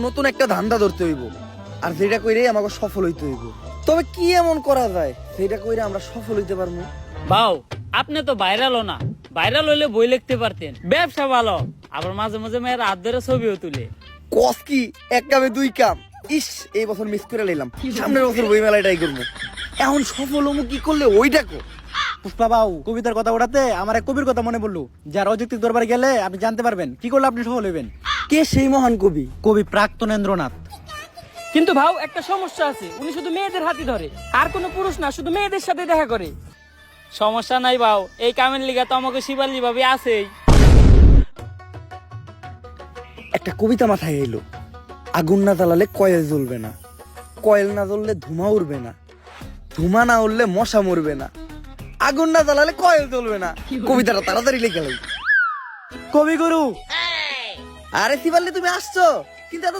নতুন একটা ধান্দা ধরতে হইব, আর যেটা কইরে আমাকে সফল হইতে হইব। তবে কি এমন করা যায় সেটা কইরে আমরা সফল হইতে পারবো? বাউ, আপনি তো ভাইরালও না, ভাইরাল হইলে বই লিখতে পারতেন। ব্যবসা ভালো, আবার মাঝে মাঝে মেয়ের হাত ধরে ছবিও তুলে। কস কি এক কামে দুই কাম। ইস, এই বছর মিস করে নিলাম, সামনের বছর বই মেলায় ট্রাই করবো। এখন সফল হমু কি করলে ওইটা কো। পুষ্পা বাবু, কবিতার কথা ওঠাতে আমার এক কবির কথা মনে পড়লো, যার অযৌক্তিক দরবারে গেলে আপনি জানতে পারবেন কি করলে আপনি সফল হইবেন। কে সেই মহান কবি? কবি প্রাক্তনেন্দ্রনাথ। কিন্তু ভাও একটা সমস্যা আছে, উনি শুধু মেয়েদের হাতই ধরে, আর কোনো পুরুষ না, শুধু মেয়েদের সাথে দেখা করে। সমস্যা নাই বাউ, এই কামের লিগা তো আমাকে শিবালি ভাবি আছেই। একটা কবিতা মাথায় এলো, আগুন না জ্বালালে কয়েল জ্বলবে না, কয়েল না জ্বললে ধুমা উড়বে না, ধুমা না উড়লে মশা মরবে না, আগুন না জ্বালালে কয়েল জ্বলবে না। কবিতাটা তাড়াতাড়ি লিখে লাই। কবিগুরু, আরে শিবাল্লি, তুমি আসছো কিন্তু এত